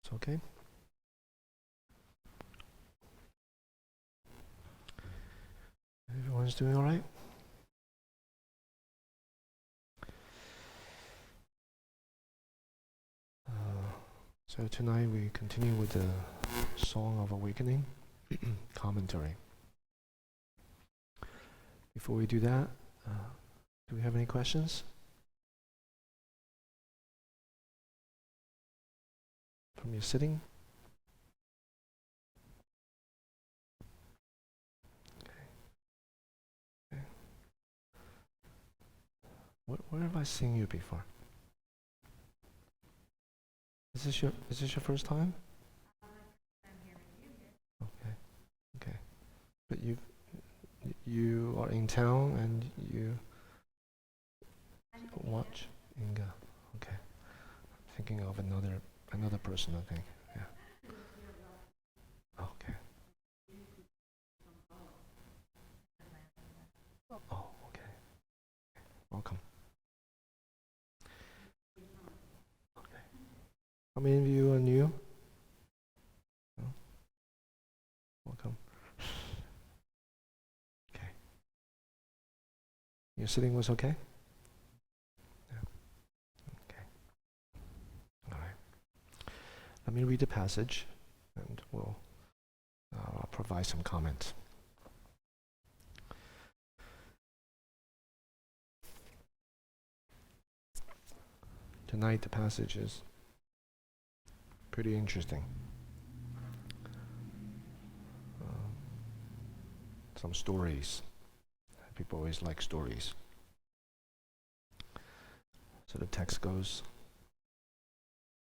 It's okay? Everyone's doing all right? So tonight we continue with the Song of Awakening commentary. Before we do that, do we have any questions? From your sitting? Okay. Where have I seen you before? Is this your first time? Okay. Okay. But you are in town and you watch Inga. Okay. I'm thinking of another person, I think. Yeah. Okay. Oh, okay. Welcome. Okay. How many of you are new? No? Welcome. Okay. Your sitting was okay? Yeah. Okay. All right. Let me read the passage and we'll provide some comments. Tonight the passage is pretty interesting. Some stories. People always like stories. So the text goes,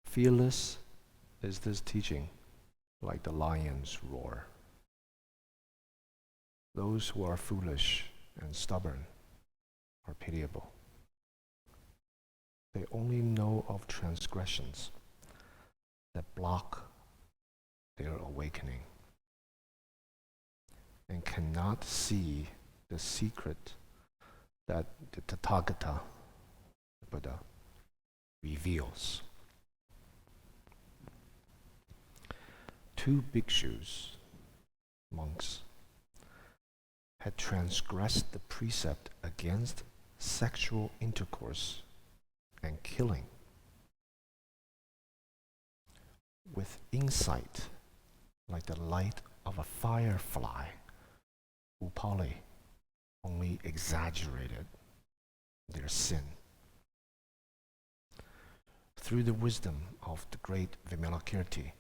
"Fearless is this teaching, like the lion's roar. Those who are foolish and stubborn are pitiable. They only know of transgressions that block their awakening and cannot see the secret that the Tathagata, Buddha, reveals." Two bhikshus, monks, had transgressed the precept against sexual intercourse and killing. With insight like the light of a firefly, Upali only exaggerated their sin. Through the wisdom of the great Vimalakirti,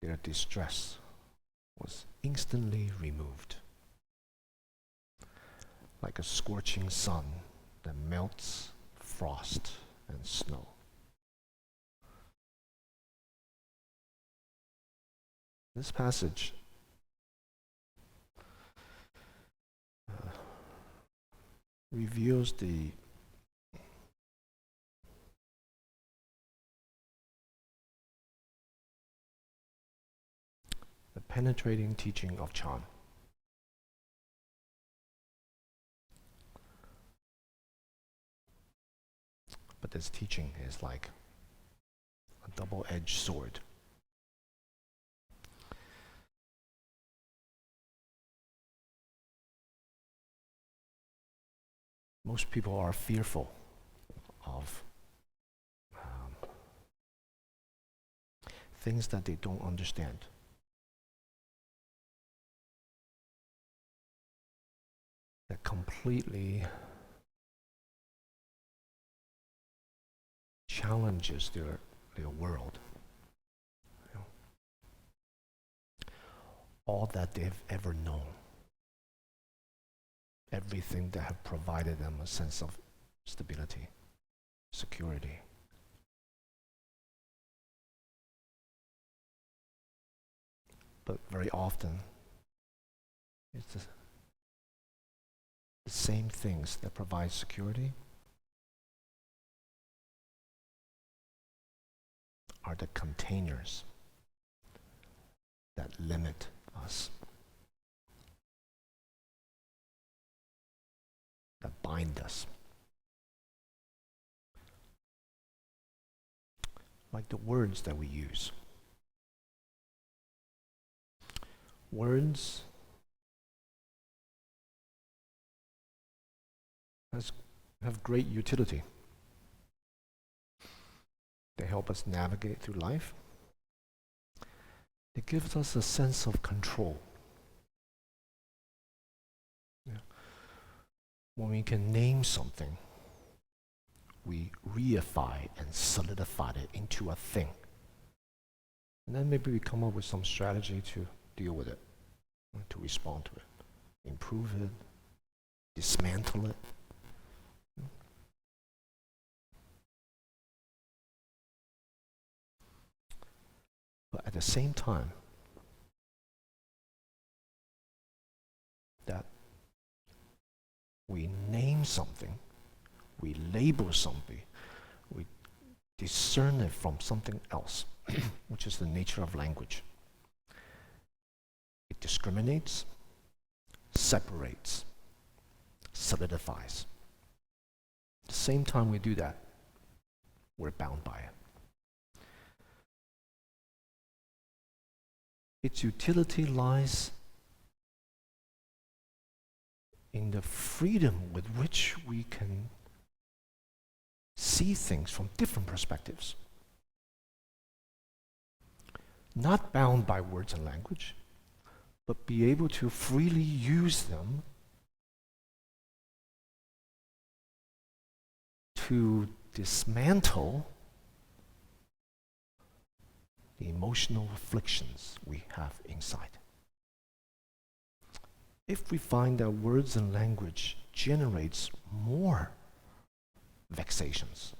their distress was instantly removed. Like a scorching sun that melts frost and snow. This passage reveals the penetrating teaching of Chan. But this teaching is like a double-edged sword. Most people are fearful of things that they don't understand. That completely challenges their world. You know, all that they've ever known. Everything that have provided them a sense of stability, security. But very often, it's the same things that provide security are the containers that limit us, that bind us. like the words that we use. Words have great utility. They help us navigate through life. It gives us a sense of control. Yeah. When we can name something, we reify and solidify it into a thing. And then maybe we come up with some strategy to deal with it, to respond to it, improve it, dismantle it. But at the same time, that we name something, we label something, we discern it from something else, which is the nature of language. It discriminates, separates, solidifies. At the same time we do that, we're bound by it. Its utility lies in the freedom with which we can see things from different perspectives. Not bound by words and language, but be able to freely use them to dismantle the emotional afflictions we have inside. If we find that words and language generates more vexations,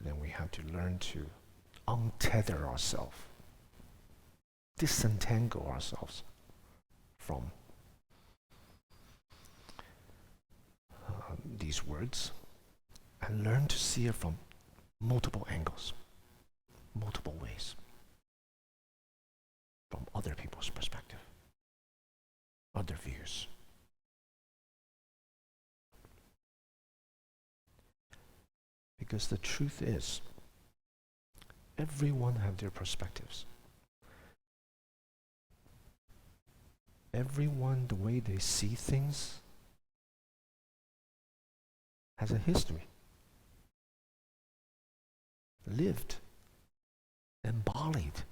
then we have to learn to untether ourselves, disentangle ourselves from these words and learn to see it from multiple angles, multiple ways, from other people's perspective, other views. Because the truth is, everyone have their perspectives. Everyone, the way they see things, has a history. Lived, embodied,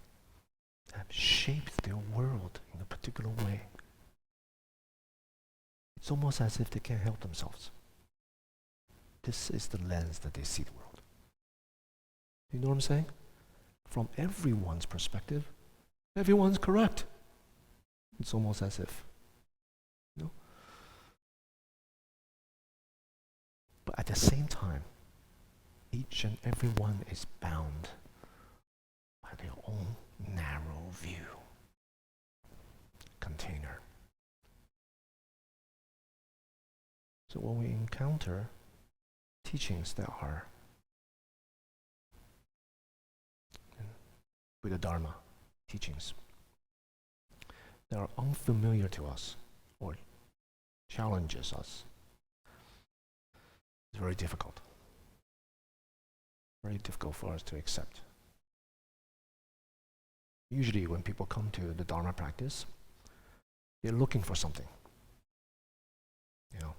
have shaped their world in a particular way. It's almost as if they can't help themselves. This is the lens that they see the world. You know what I'm saying? From everyone's perspective, everyone's correct. It's almost as if, you know? But at the same time, each and every one is bound by their own narrow view container. So when we encounter teachings that are Buddha Dharma teachings that are unfamiliar to us or challenges us, it's very difficult. Very difficult for us to accept. Usually when people come to the Dharma practice, they're looking for something. You know,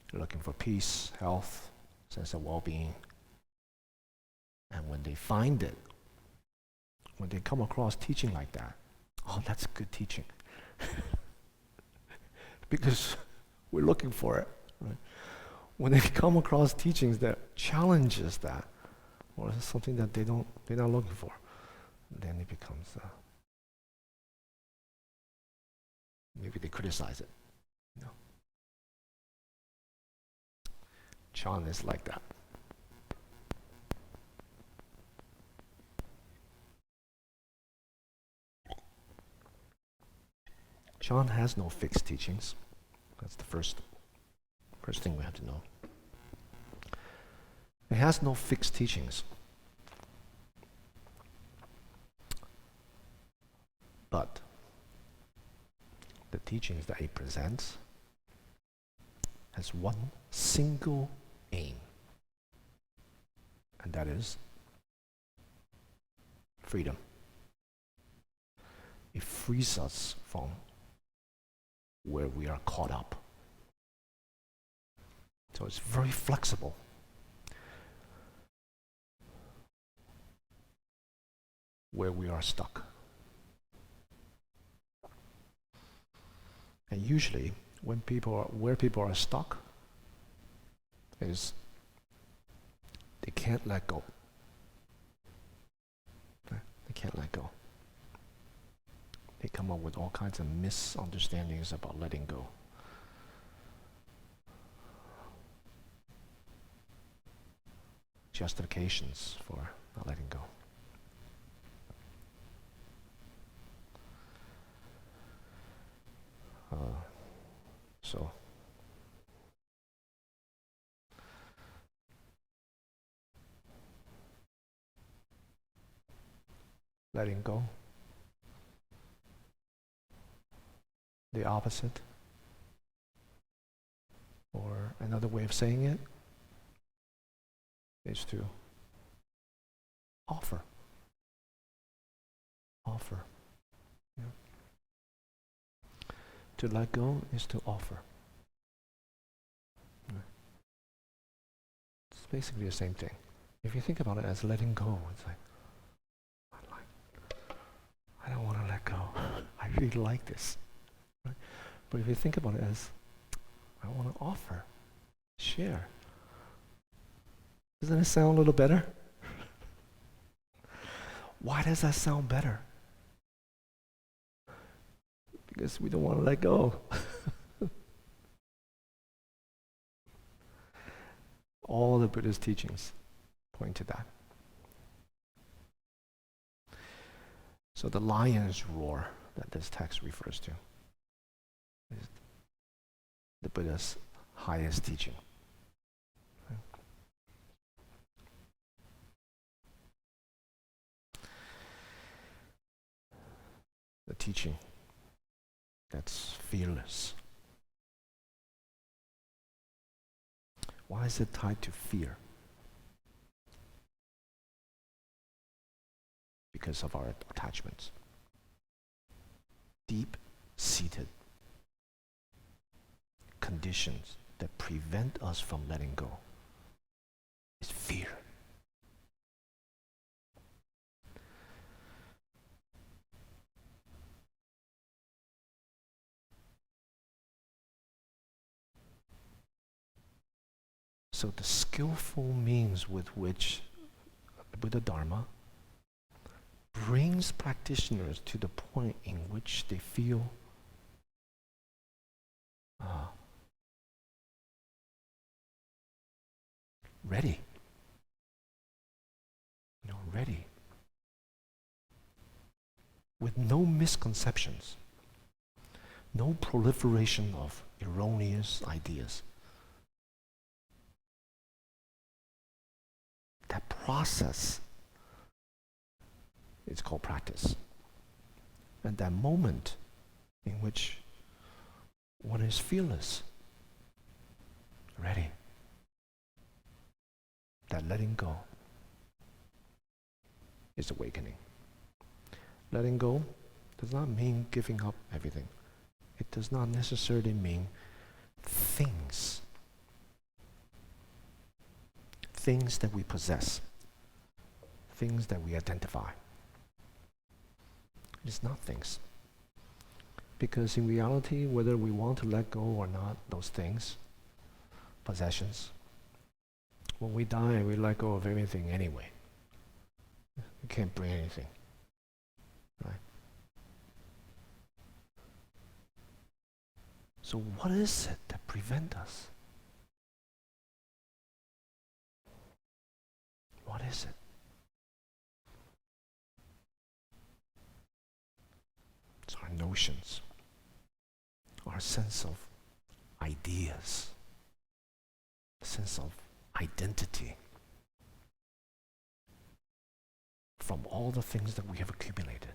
they're looking for peace, health, sense of well-being. And when they find it, when they come across teaching like that, oh, that's good teaching. Because we're looking for it. Right? When they come across teachings that challenges that, or something that they're not looking for, then it becomes maybe they criticize it. You know? Chan is like that. Chan has no fixed teachings. That's the first thing we have to know. It has no fixed teachings. But the teachings that he presents has one single aim. and that is freedom. It frees us from where we are caught up. So it's very flexible. Where we are stuck. And usually, where people are stuck is they can't let go. They can't let go. They come up with all kinds of misunderstandings about letting go. Justifications for not letting go. So letting go, the opposite, or another way of saying it is to offer. Offer. Yeah. To let go is to offer. Yeah. It's basically the same thing. If you think about it as letting go, it's like, I don't want to let go. I really like this. Right? But if you think about it as, I want to offer, share. Doesn't it sound a little better? Why does that sound better? Because we don't want to let go. All the Buddha's teachings point to that. So the lion's roar that this text refers to is the Buddha's highest teaching. The teaching that's fearless. Why is it tied to fear? Because of our attachments. Deep-seated conditions that prevent us from letting go is fear. So the skillful means with which the Buddha Dharma brings practitioners to the point in which they feel ready. Ready. With no misconceptions, no proliferation of erroneous ideas. That process is called practice. And that moment in which one is fearless, ready, that letting go is awakening. Letting go does not mean giving up everything. It does not necessarily mean things. Things that we possess. Things that we identify. It's not things. Because in reality, whether we want to let go or not, those things, possessions, when we die, we let go of everything anyway. We can't bring anything, right? So what is it that prevents us? What is it? It's our notions, our sense of ideas, sense of identity from all the things that we have accumulated.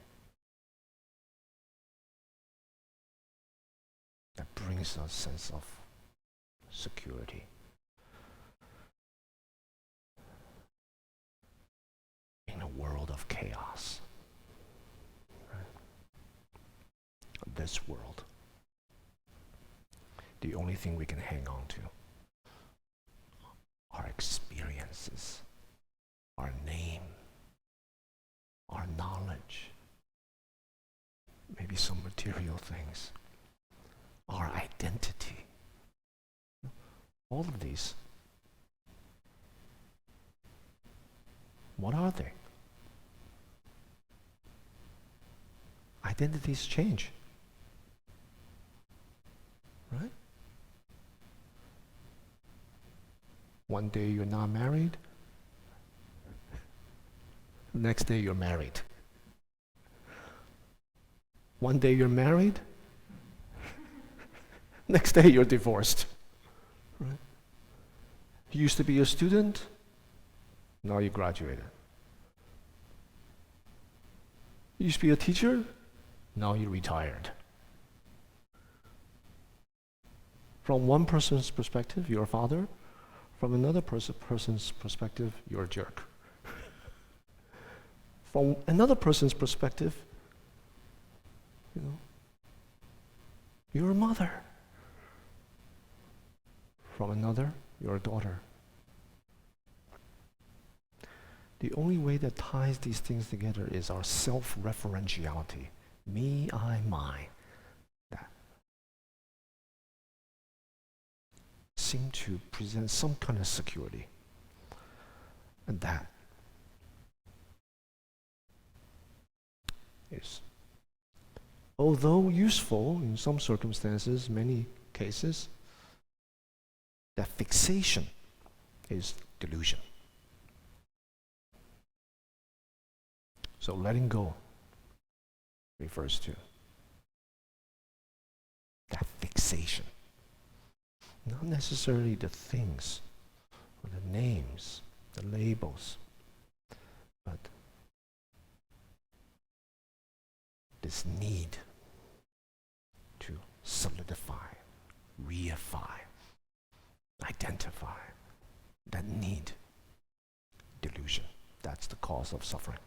That brings us a sense of security. of chaos. This world. The only thing we can hang on to are experiences, our name, our knowledge, maybe some material things, our identity. All of these, what are they? Identities change. Right? One day you're not married, next day you're married. One day you're married, next day you're divorced. Right? You used to be a student, now you graduated. You used to be a teacher, now you retired. From one person's perspective, you're a father. From another person's perspective, you're a jerk. From another person's perspective, you're a mother. From another, you're a daughter. The only way that ties these things together is our self-referentiality. Me, I, mine. Seem to present some kind of security. And that is, although useful in some circumstances, many cases, that fixation is delusion. So letting go refers to that fixation. Not necessarily the things or the names, the labels, but this need to solidify, reify, identify, that need, delusion. That's the cause of suffering.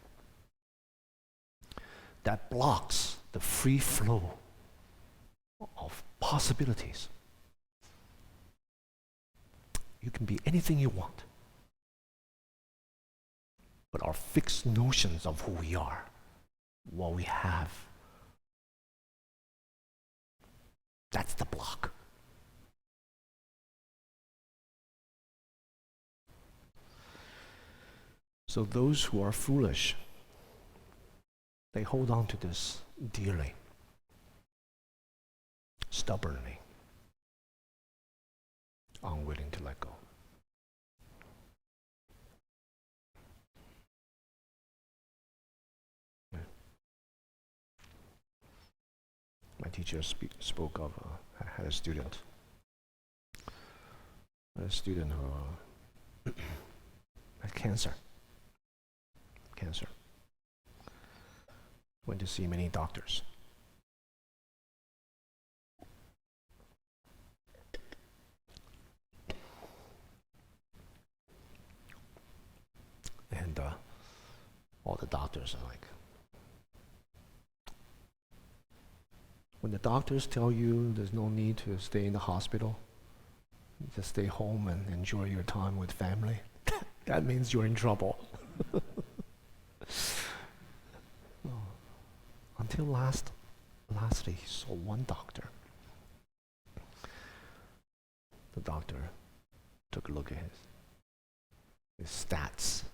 That blocks the free flow of possibilities. You can be anything you want. But our fixed notions of who we are, what we have, that's the block. So those who are foolish, they hold on to this dearly, stubbornly, unwilling to let go. My teacher spoke of, I had a student who had cancer. Went to see many doctors. And all the doctors are like, when the doctors tell you there's no need to stay in the hospital, just stay home and enjoy your time with family, that means you're in trouble. Until lastly, he saw one doctor. The doctor took a look at his stats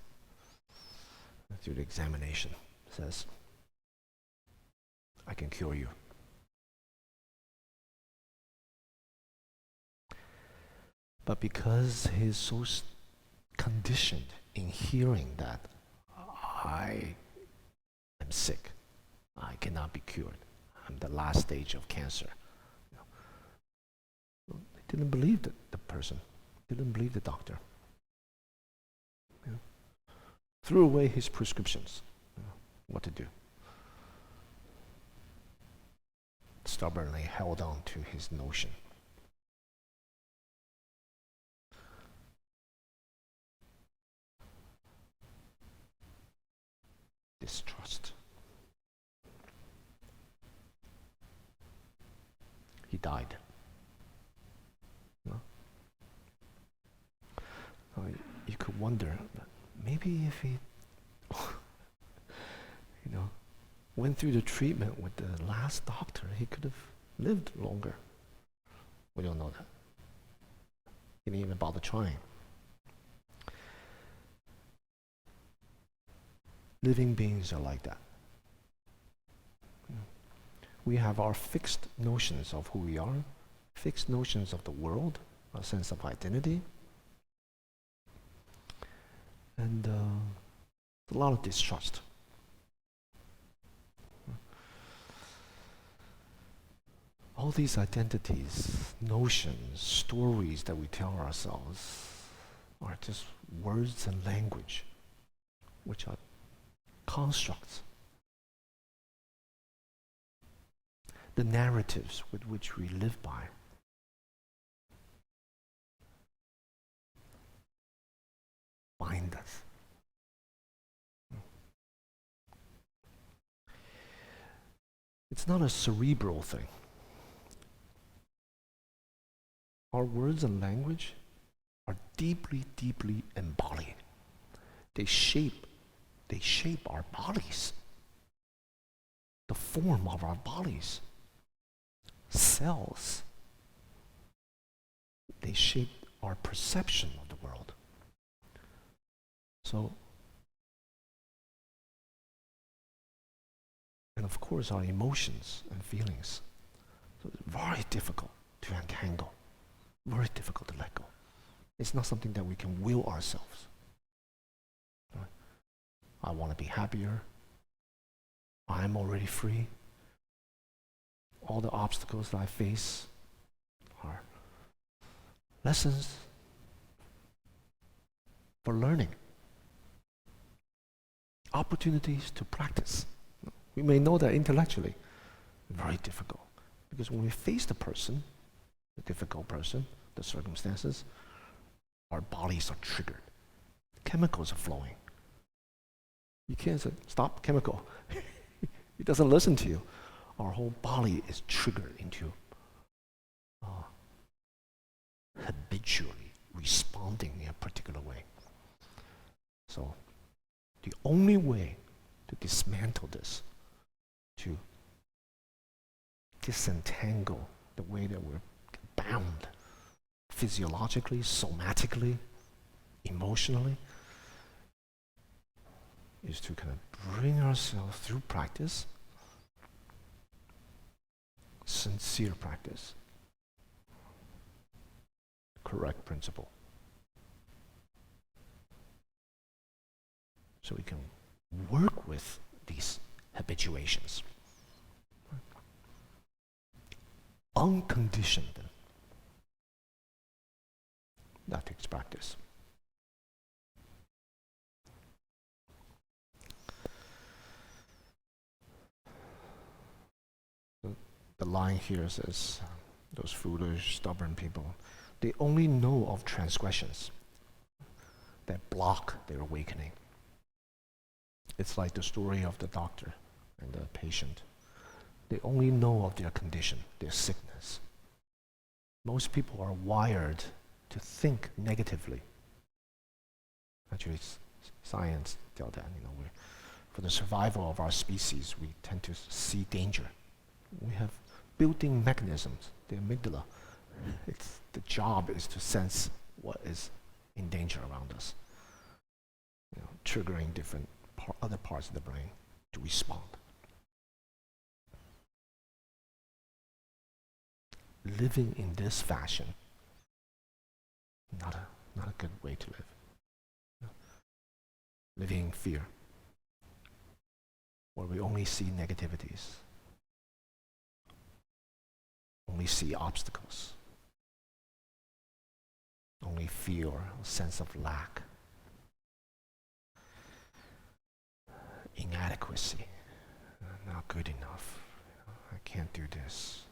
through the examination. Says, I can cure you. But because he's so conditioned in hearing that I am sick, I cannot be cured, I'm the last stage of cancer. They didn't believe the person, didn't believe the doctor. Threw away his prescriptions. What to do? Stubbornly held on to his notion. distrust. He died. No? You could wonder, but maybe if he, went through the treatment with the last doctor, he could have lived longer. We don't know that. He didn't even bother trying. Living beings are like that. We have our fixed notions of who we are, fixed notions of the world, a sense of identity, and a lot of distrust. All these identities, notions, stories that we tell ourselves are just words and language, which are constructs. The narratives with which we live by. Bind us. It's not a cerebral thing. Our words and language are deeply, deeply embodied. They shape our bodies, the form of our bodies. Cells, they shape our perception of the world. So, and of course our emotions and feelings. So it's very difficult to untangle, very difficult to let go. It's not something that we can will ourselves. Right? I want to be happier. I'm already free. All the obstacles that I face are lessons for learning, opportunities to practice. We may know that intellectually, very difficult. Because when we face the person, the difficult person, the circumstances, our bodies are triggered. Chemicals are flowing. You can't say, stop, chemical. It doesn't listen to you. Our whole body is triggered into habitually responding in a particular way. So the only way to dismantle this, to disentangle the way that we're bound physiologically, somatically, emotionally, is to kind of bring ourselves through practice, sincere practice, correct principle. So we can work with these habituations. Uncondition them. That takes practice. The line here says, those foolish, stubborn people, they only know of transgressions that block their awakening. It's like the story of the doctor and the patient. They only know of their condition, their sickness. Most people are wired to think negatively. Actually, science tells that, for the survival of our species, we tend to see danger. We have built-in mechanisms, the amygdala. The job is to sense what is in danger around us, triggering different other parts of the brain to respond. Living in this fashion, not a good way to live. Living in fear, where we only see negativities, only see obstacles, only feel a sense of lack, inadequacy, not good enough, I can't do this.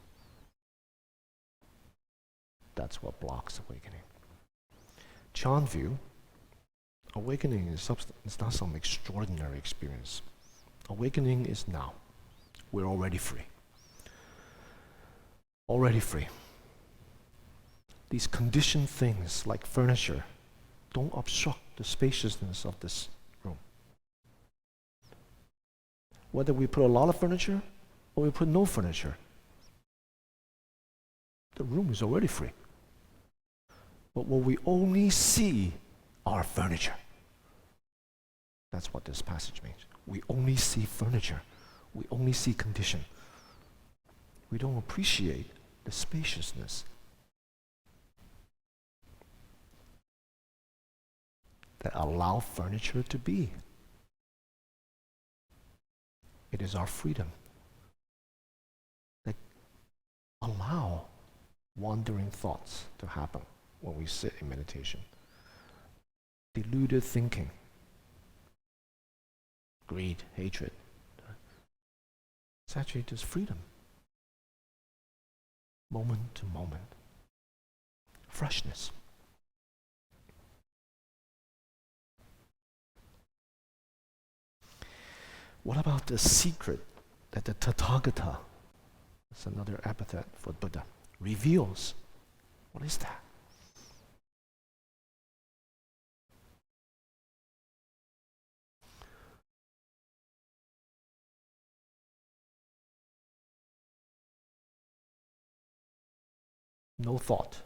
That's what blocks awakening. Chan view, awakening is not some extraordinary experience. Awakening is now. We're already free. Already free. These conditioned things like furniture don't obstruct the spaciousness of this room. Whether we put a lot of furniture or we put no furniture, the room is already free. But what we only see are furniture. That's what this passage means. We only see furniture. We only see condition. We don't appreciate the spaciousness that allow furniture to be. It is our freedom that allow wandering thoughts to happen when we sit in meditation. Deluded thinking, greed, hatred. It's actually just freedom. Moment to moment. Freshness. What about the secret that the Tathagata, that's another epithet for Buddha, reveals? What is that? No thought.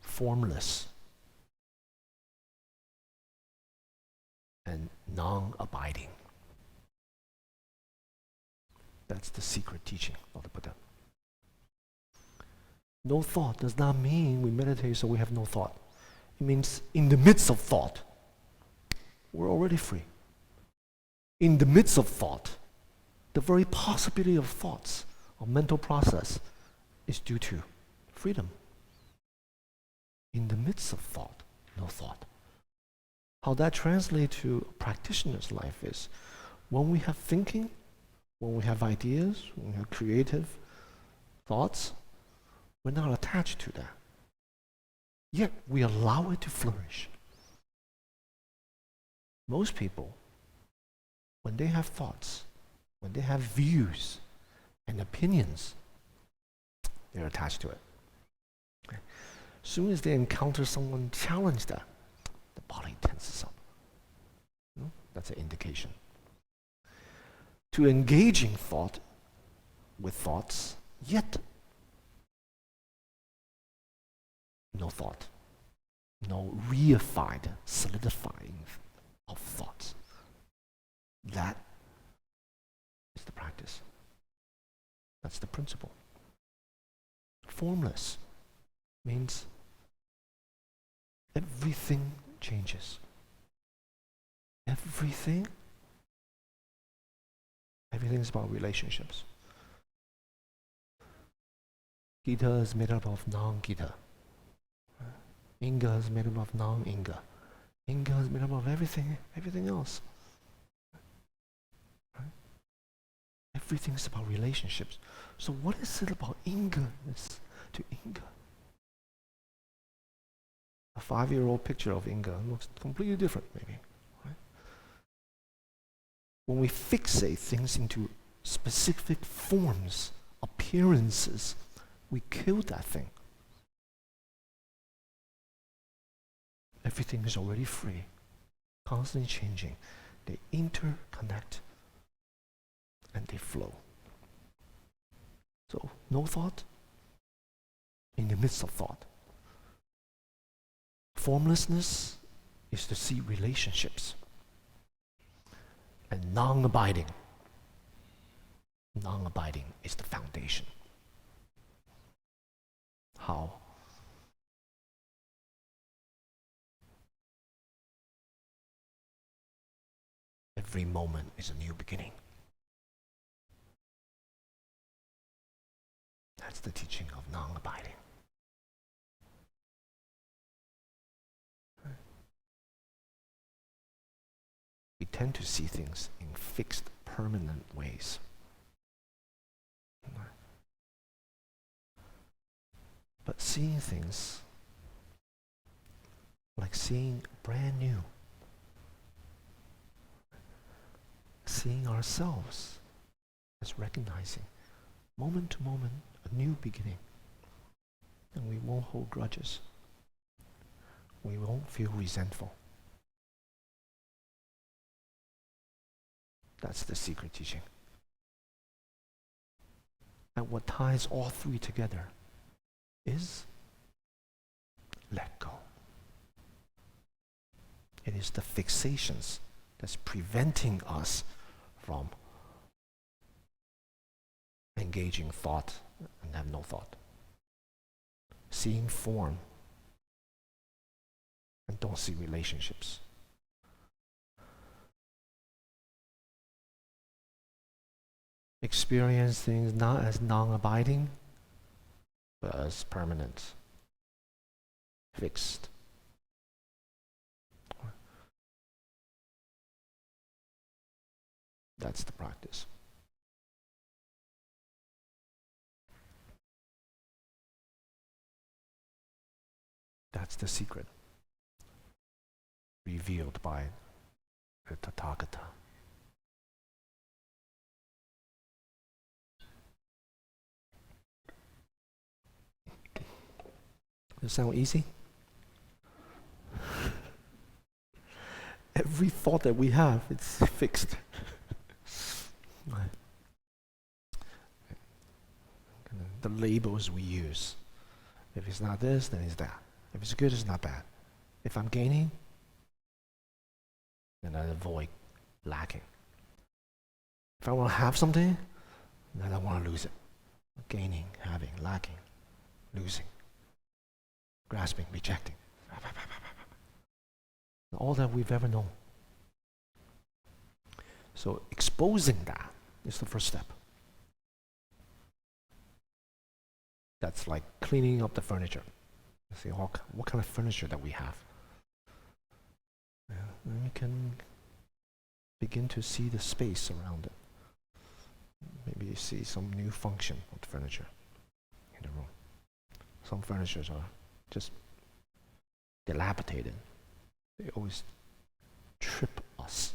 Formless. And non-abiding. That's the secret teaching of the Buddha. No thought does not mean we meditate so we have no thought. It means in the midst of thought, we're already free. In the midst of thought, the very possibility of thoughts, of mental process, is due to freedom. In the midst of thought, no thought. How that translates to a practitioner's life is when we have thinking, when we have ideas, when we have creative thoughts, we're not attached to that. Yet we allow it to flourish. Most people, when they have thoughts, when they have views and opinions, they're attached to it. Okay. As soon as they encounter someone challenge that, the body tenses up. That's an indication. To engaging thought with thoughts, yet no thought, no reified, solidifying of thoughts. That is the practice. That's the principle. Formless means everything changes. Everything is about relationships. Gita is made up of non-Gita. Inga is made up of non-Inga. Inga is made up of everything else. Right? Everything is about relationships. So what is it about Inga-ness to Inga? A 5-year-old picture of Inga looks completely different, maybe. Right? When we fixate things into specific forms, appearances, we kill that thing. Everything is already free, constantly changing. They interconnect and they flow. So, no thought in the midst of thought. Formlessness is to see relationships. And non-abiding. Non-abiding is the foundation. How? Every moment is a new beginning. That's the teaching of non-abiding. We tend to see things in fixed, permanent ways. But seeing things like seeing brand new, seeing ourselves as recognizing moment to moment a new beginning. And we won't hold grudges. We won't feel resentful. That's the secret teaching. And what ties all three together is let go. It is the fixations that's preventing us from engaging thought and have no thought. Seeing form and don't see relationships. Experience things not as non-abiding, but as permanent, fixed. That's the practice. That's the secret revealed by the Tathagata. Does it sound easy? Every thought that we have, it's fixed. The labels we use. If it's not this, then it's that. If it's good, it's not bad. If I'm gaining, then I avoid lacking. If I want to have something, then I want to lose it. Gaining, having, lacking, losing, grasping, rejecting. All that we've ever known. So exposing that is the first step. That's like cleaning up the furniture. See what kind of furniture that we have. Then we can begin to see the space around it. Maybe you see some new function of the furniture in the room. Some furnitures are just dilapidated. They always trip us.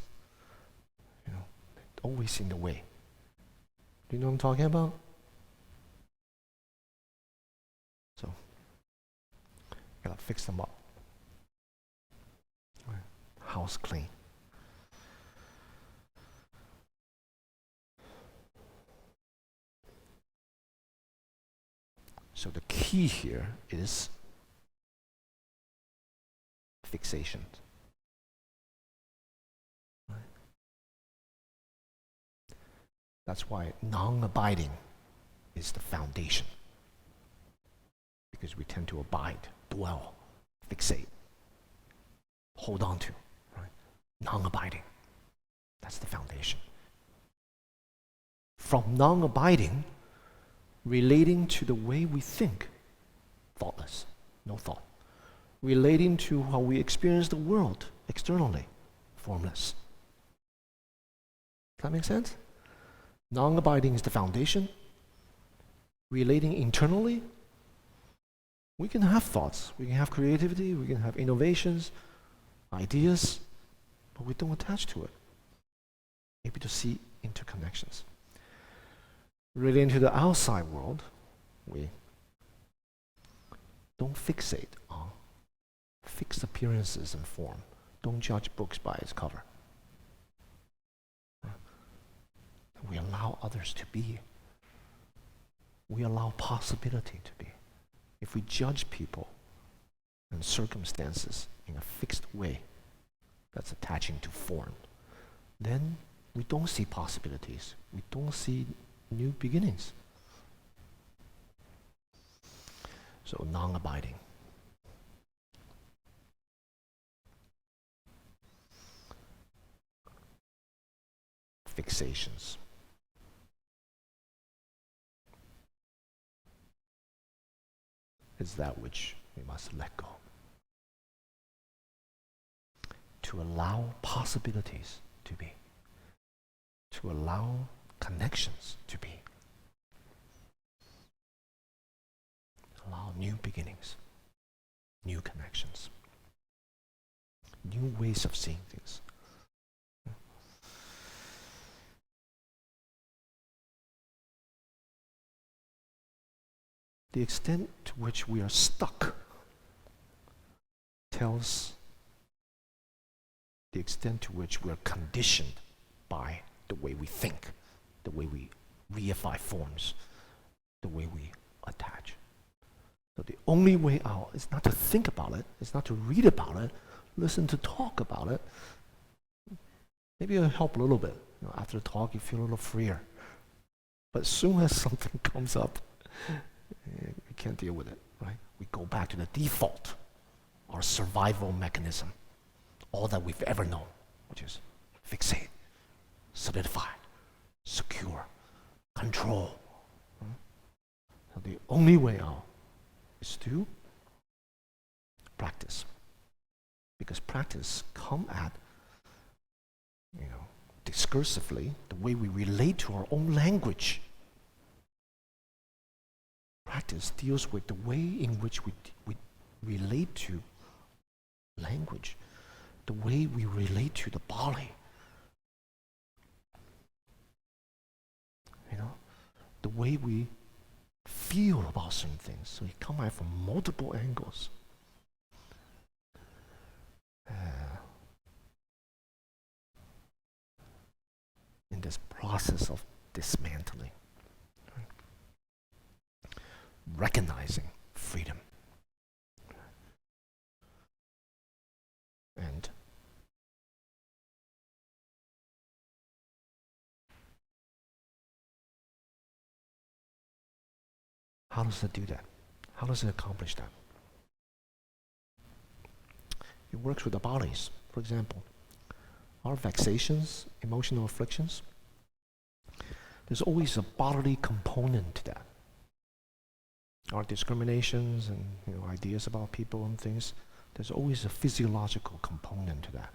Always in the way. Do you know what I'm talking about? So, gotta fix them up. House clean. So the key here is fixation. That's why non-abiding is the foundation. Because we tend to abide, dwell, fixate, hold on to, right? Non-abiding. That's the foundation. From non-abiding, relating to the way we think, thoughtless, no thought. Relating to how we experience the world externally, formless. Does that make sense? Non-abiding is the foundation. Relating internally, we can have thoughts, we can have creativity, we can have innovations, ideas, but we don't attach to it. Able to see interconnections. Relating to the outside world, we don't fixate on fixed appearances and form. Don't judge books by its cover. We allow others to be. We allow possibility to be. If we judge people and circumstances in a fixed way that's attaching to form, then we don't see possibilities. We don't see new beginnings. So non-abiding. Fixations. Is that which we must let go. To allow possibilities to be. To allow connections to be. Allow new beginnings, new connections, new ways of seeing things. The extent to which we are stuck tells the extent to which we are conditioned by the way we think, the way we reify forms, the way we attach. So the only way out is not to think about it, it's not to read about it, listen to talk about it. Maybe it'll help a little bit. After the talk, you feel a little freer. But as soon as something comes up, we can't deal with it, right? We go back to the default, our survival mechanism, all that we've ever known, which is fixate, solidify, secure, control. So the only way out is to practice. Because practice come at, discursively, the way we relate to our own language. Practice deals with the way in which we relate to language, the way we relate to the body. The way we feel about certain things. So you come at it from multiple angles. In this process of dismantling, recognizing freedom, and how does it do that? How does it accomplish that? It works with the bodies. For example, our vexations, emotional afflictions, there's always a bodily component to that. Our discriminations and ideas about people and things, there's always a physiological component to that.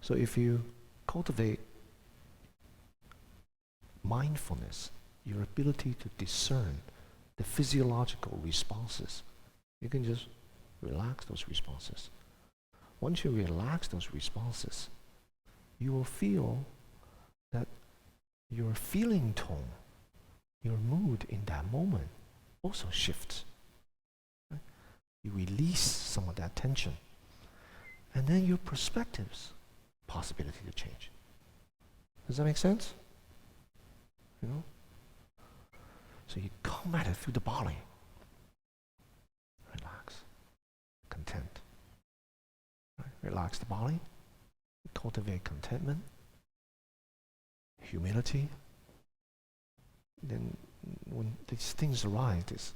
So if you cultivate mindfulness, your ability to discern the physiological responses, you can just relax those responses. Once you relax those responses, you will feel that your feeling tone, your mood in that moment also shifts. Right? You release some of that tension. And then your perspectives, possibility to change. Does that make sense? So you come at it through the body. Relax. Content. Right? Relax the body. Cultivate contentment. Humility. Then when these things arise,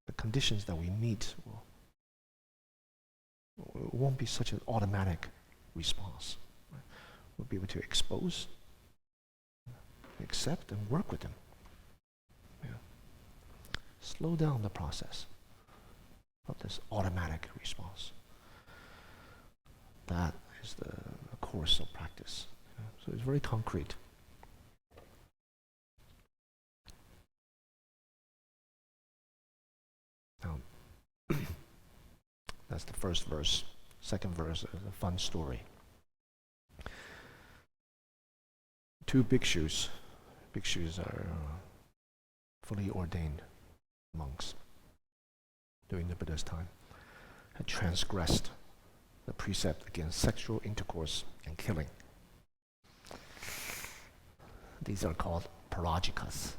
the conditions that we meet it won't be such an automatic response. Right? We'll be able to expose, accept, and work with them. Slow down the process of this automatic response. That is the course of practice. So it's very concrete. Now, that's the first verse. Second verse is a fun story. Two bhikshus. Bhikshus are fully ordained monks during the Buddha's time, had transgressed the precept against sexual intercourse and killing. These are called parajikas.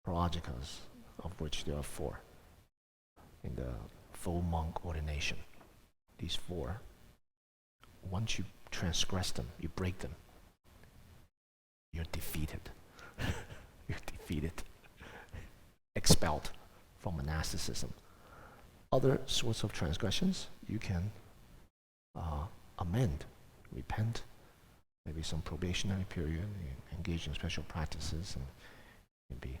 Parajikas, of which there are 4 in the full monk ordination. These 4, once you transgress them, you break them, you're defeated. You're defeated. Expelled from monasticism. Other sorts of transgressions, you can amend, repent, maybe some probationary period, engage in special practices, and maybe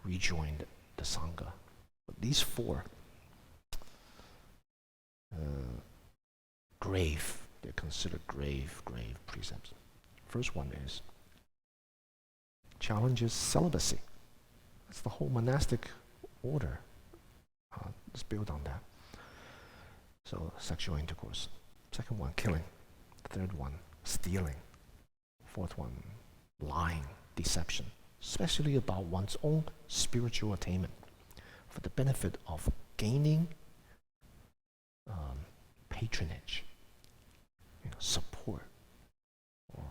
rejoin the Sangha. But these 4, they're considered grave precepts. First one is, challenges celibacy. That's the whole monastic order. Let's build on that. So, sexual intercourse. Second one, killing. Third one, stealing. Fourth one, lying, deception, especially about one's own spiritual attainment. for the benefit of gaining patronage, support, or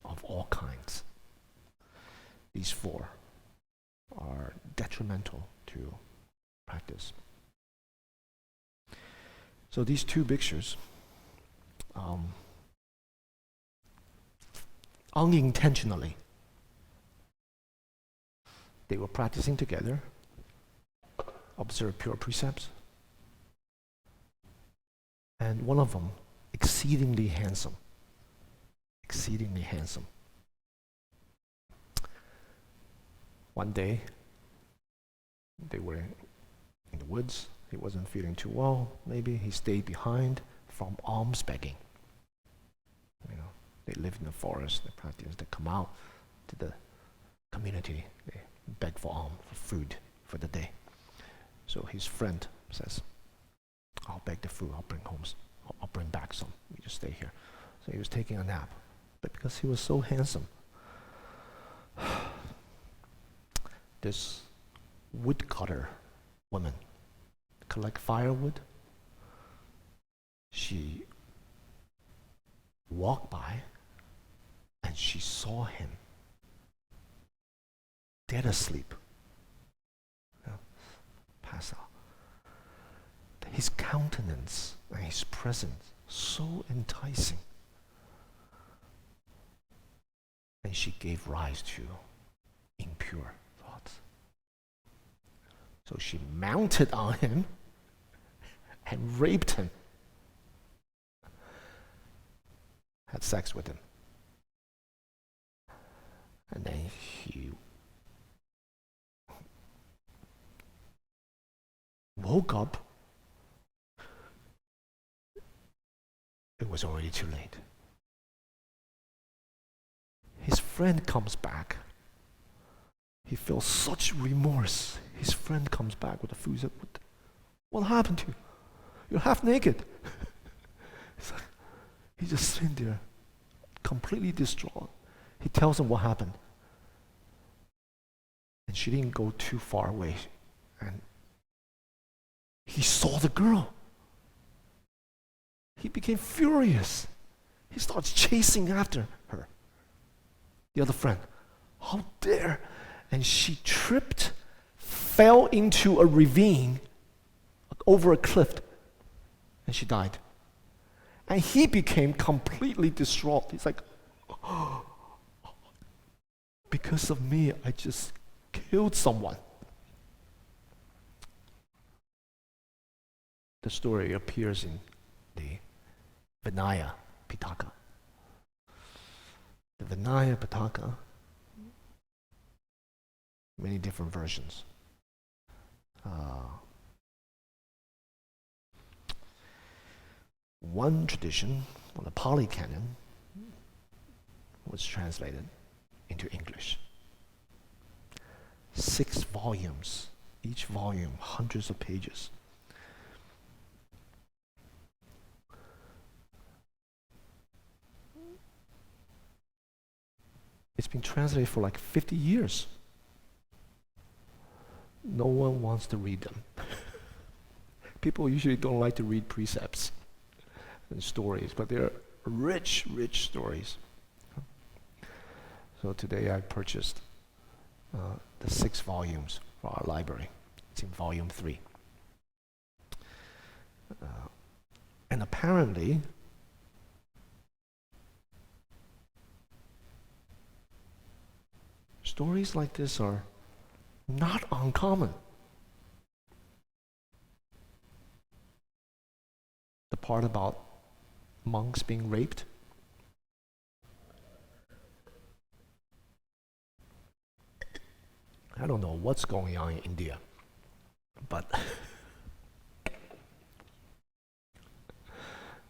of all kinds. These four are detrimental to practice. So these two bhikshus, unintentionally, they were practicing together, observed pure precepts, and one of them, exceedingly handsome. One day, they were in the woods. He wasn't feeling too well. Maybe he stayed behind from alms begging. They live in the forest, they practice, they come out to the community, they beg for alms, for food for the day. So his friend says, I'll beg the food, I'll bring back some, you just stay here. So he was taking a nap. But because he was so handsome, this woodcutter woman collect firewood. She walked by and she saw him dead asleep, pass out. His countenance and his presence so enticing, and she gave rise to impure thoughts. So she mounted on him and raped him, had sex with him. And then he woke up. It was already too late. His friend comes back. He feels such remorse. His friend comes back with the food. He said, what happened to you? You're half naked. It's like, he's just sitting there, completely distraught. He tells him what happened. And she didn't go too far away. And he saw the girl. He became furious. He starts chasing after her. The other friend, how dare? And she tripped, fell into a ravine, over a cliff, and she died. And he became completely distraught. He's like, oh, because of me, I just killed someone. The story appears in the Vinaya Pitaka. The Vinaya Pitaka, many different versions. One tradition, on the Pali Canon, was translated into English. 6 volumes, each volume hundreds of pages. It's been translated for like 50 years. No one wants to read them. People usually don't like to read precepts and stories, but they're rich, rich stories. So today I purchased the 6 volumes for our library. It's in volume 3. And apparently, stories like this are not uncommon. The part about monks being raped. I don't know what's going on in India, but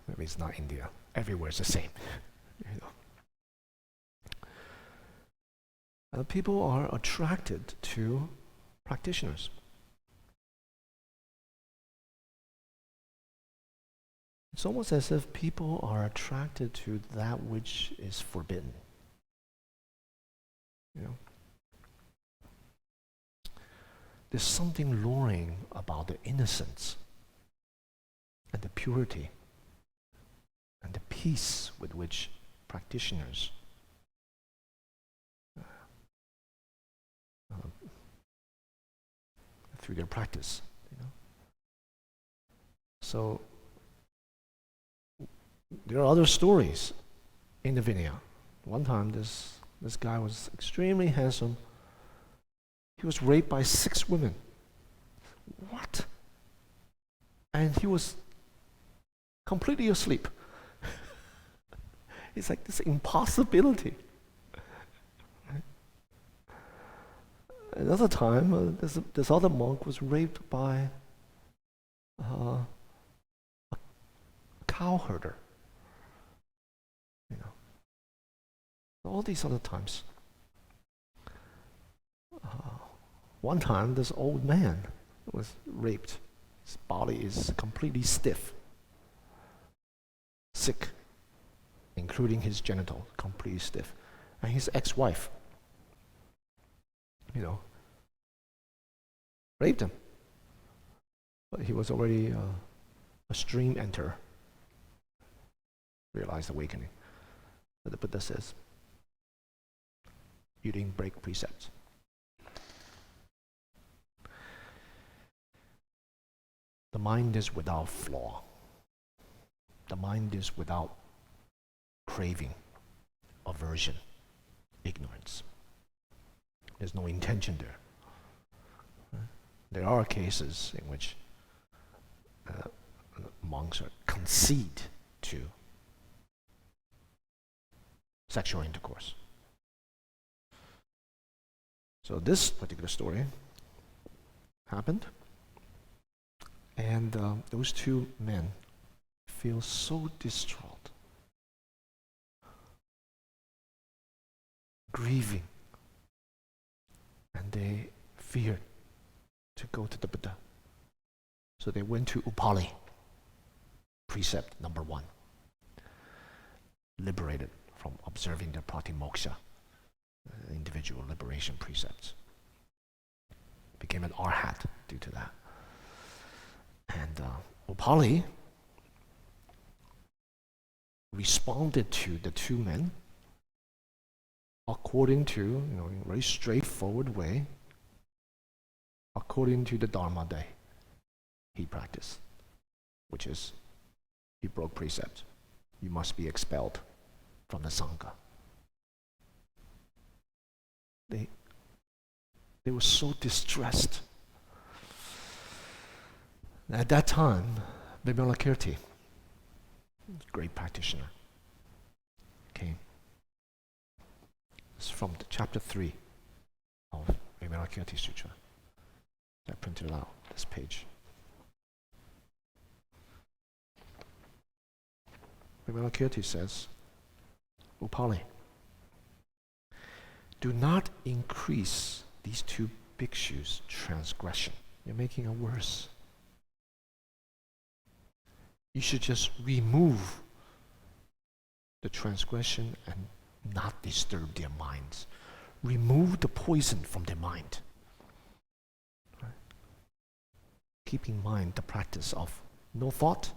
maybe it's not India. Everywhere it's the same. People are attracted to practitioners. It's almost as if people are attracted to that which is forbidden. there's something alluring about the innocence and the purity and the peace with which practitioners through their practice, So there are other stories in the Vinaya. One time, this guy was extremely handsome. He was raped by 6 women. What? And he was completely asleep. It's like this impossibility. Another time, this other monk was raped by a cow herder. All these other times. One time, this old man was raped. His body is completely stiff, sick, including his genital, completely stiff. And his ex-wife, raped him. But he was already a stream enter, realized awakening. But the Buddha says, you didn't break precepts. The mind is without flaw. The mind is without craving, aversion, ignorance. There's no intention there. There are cases in which monks concede to sexual intercourse. So this particular story happened, and those 2 men feel so distraught, grieving, and they feared to go to the Buddha. So they went to Upali, precept number 1, liberated from observing the pratimoksha, individual liberation precepts. Became an arhat due to that. And Upali responded to the 2 men according to, in a very straightforward way, according to the Dharma that he practiced, which is, he broke precept. You must be expelled from the Sangha. They were so distressed. At that time, Vimalakirti, great practitioner, came. It's from the chapter 3 of Vimalakirti Sutra. I printed it out, this page. Vimalakirti says, Upali, do not increase these 2 bhikshus' transgression. You're making it worse. You should just remove the transgression and not disturb their minds. Remove the poison from their mind. Right? Keep in mind the practice of no thought,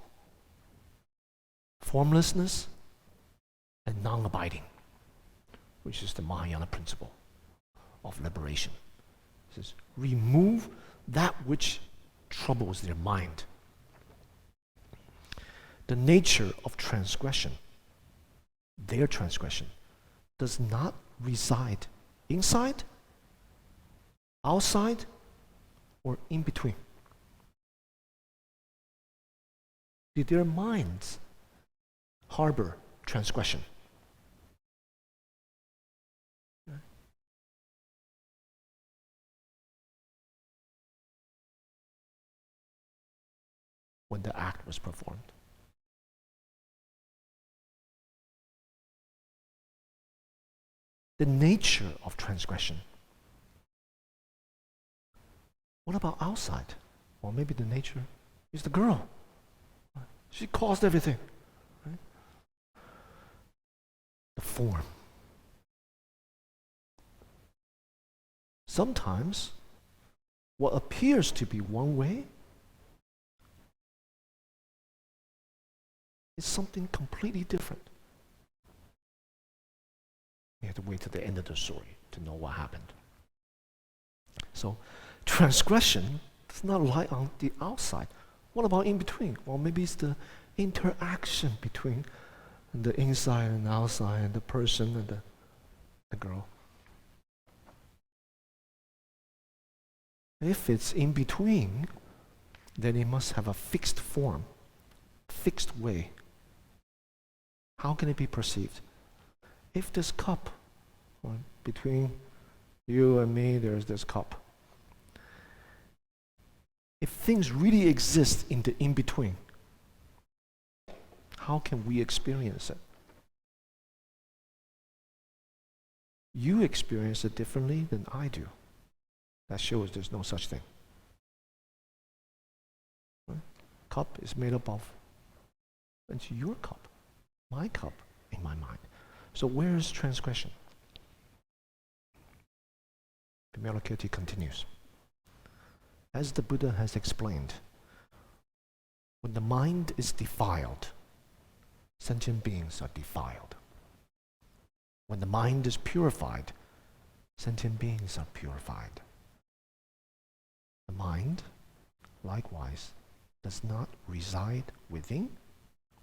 formlessness, and non-abiding, which is the Mahayana principle of liberation. It says, remove that which troubles their mind. The nature of transgression, their transgression, does not reside inside, outside, or in between. Did their minds harbor transgression? When the act was performed. The nature of transgression. What about outside? Or maybe the nature is the girl. She caused everything. Right? The form. Sometimes what appears to be one way is something completely different. You have to wait till the end of the story to know what happened. So, transgression does not lie on the outside. What about in between? Well, maybe it's the interaction between the inside and outside, and the person and the girl. If it's in between, then it must have a fixed form, fixed way. How can it be perceived? If this cup, or between you and me, there's this cup. If things really exist in the in-between, how can we experience it? You experience it differently than I do. That shows there's no such thing. Right? Cup is made up of, it's your cup, my cup in my mind. So where is transgression? Vimalakirti continues. As the Buddha has explained, when the mind is defiled, sentient beings are defiled. When the mind is purified, sentient beings are purified. The mind, likewise, does not reside within,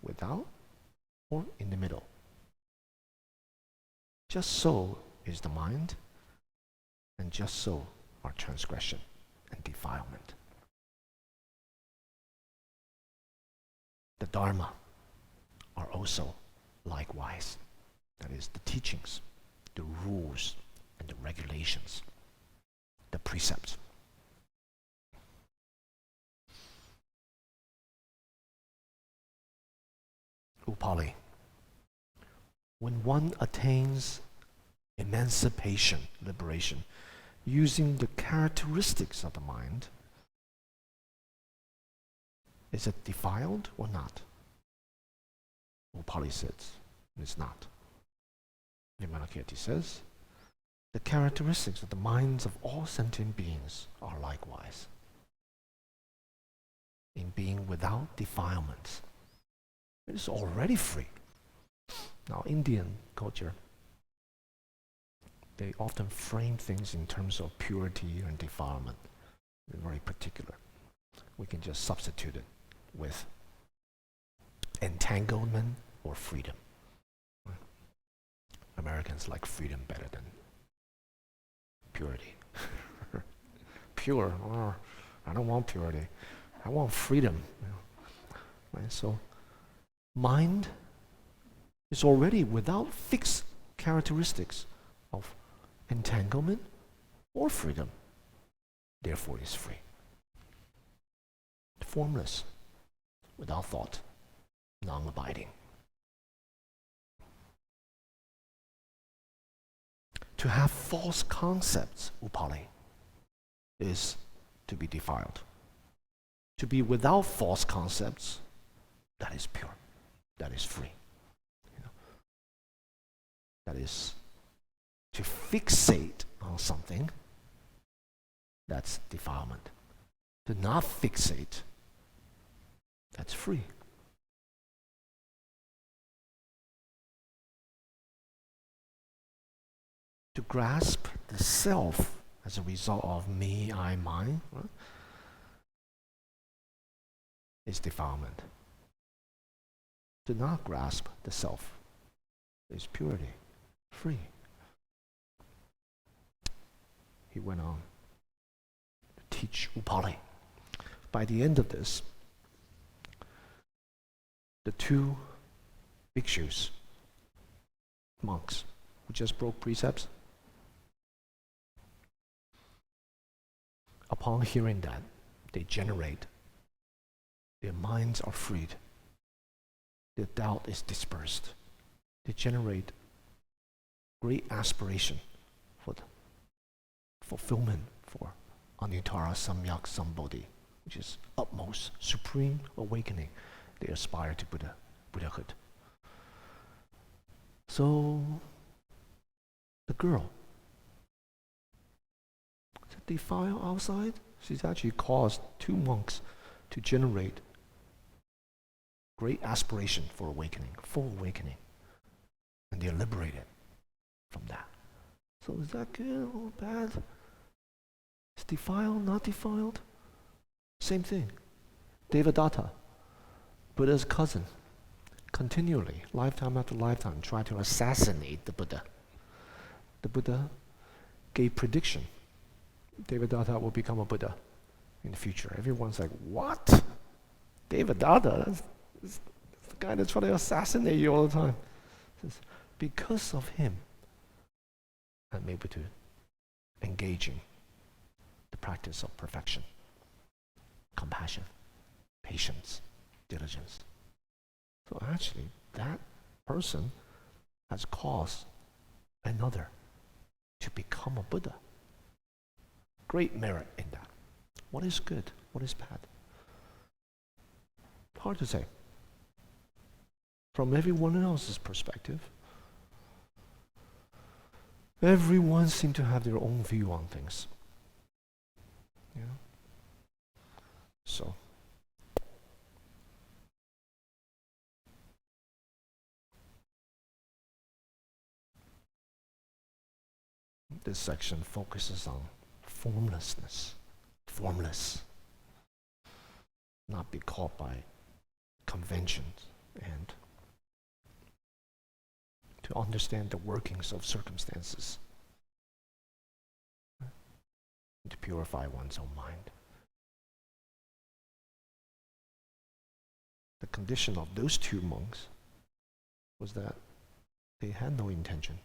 without, or in the middle. Just so is the mind, and just so are transgression and defilement. The Dharma are also likewise. That is, the teachings, the rules, and the regulations, the precepts. Upali. When one attains emancipation, liberation, using the characteristics of the mind, is it defiled or not? Upali says, it's not. Vimalakirti says, the characteristics of the minds of all sentient beings are likewise. In being without defilements, it is already free. Now, Indian culture, they often frame things in terms of purity and defilement. They're very particular. We can just substitute it with entanglement or freedom. Americans like freedom better than purity. Pure, oh, I don't want purity. I want freedom. Right? So, mind is already without fixed characteristics of entanglement or freedom. Therefore, it is free. Formless, without thought, non-abiding. To have false concepts, Upali, is to be defiled. To be without false concepts, that is pure, that is free. That is, to fixate on something, that's defilement. To not fixate, that's free. To grasp the self as a result of me, I, mine, right, is defilement. To not grasp the self is purity, free. He went on to teach Upali. By the end of this, the two bhikshus, monks, who just broke precepts, upon hearing that, they generate, their minds are freed, their doubt is dispersed. They generate great aspiration for the fulfillment for Anuttara Samyak Sambodhi, which is utmost, supreme awakening. They aspire to Buddhahood. So, the girl, is it defile outside? She's actually caused 2 monks to generate great aspiration for awakening, full awakening. And they're liberated from that. So is that good or bad? Is defiled, not defiled? Same thing. Devadatta, Buddha's cousin, continually, lifetime after lifetime, tried to assassinate the Buddha. The Buddha gave prediction. Devadatta will become a Buddha in the future. Everyone's like, what? Devadatta? That's the guy that's trying to assassinate you all the time. Says, because of him, I'm able to engage in the practice of perfection, compassion, patience, diligence. So actually, that person has caused another to become a Buddha. Great merit in that. What is good? What is bad? Hard to say. From everyone else's perspective, everyone seems to have their own view on things. Yeah. So, this section focuses on formlessness. Formless. Not be caught by conventions, and to understand the workings of circumstances, to purify one's own mind. The condition of those 2 monks was that they had no intention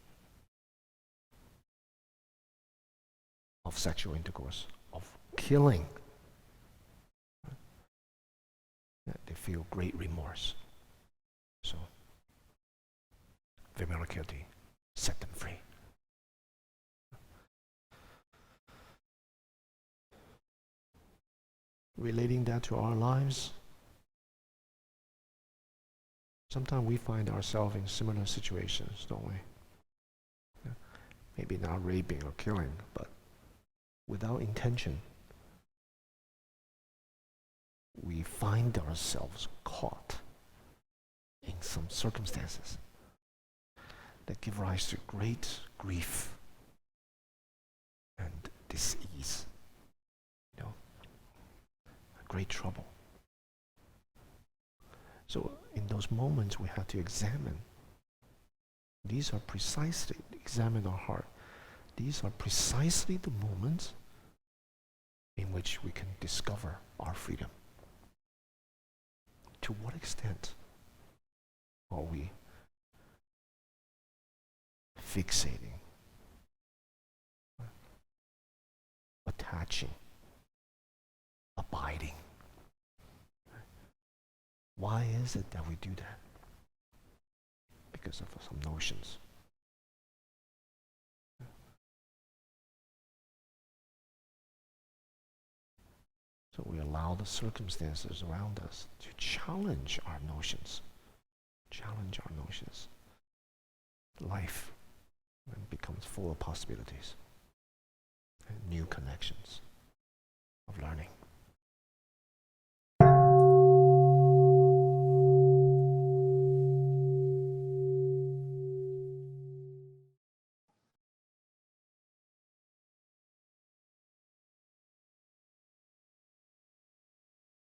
of sexual intercourse, of killing. They feel great remorse. So, Vimalakirti set them free. Relating that to our lives, sometimes we find ourselves in similar situations, don't we? Yeah. Maybe not raping or killing, but without intention, we find ourselves caught in some circumstances that give rise to great grief and dis-ease, great trouble. So in those moments we have to examine. These are precisely, examine our heart. These are precisely the moments in which we can discover our freedom. To what extent are we fixating, attaching, abiding? Why is it that we do that? Because of some notions. So we allow the circumstances around us to challenge our notions. Challenge our notions. Life becomes full of possibilities and new connections of learning.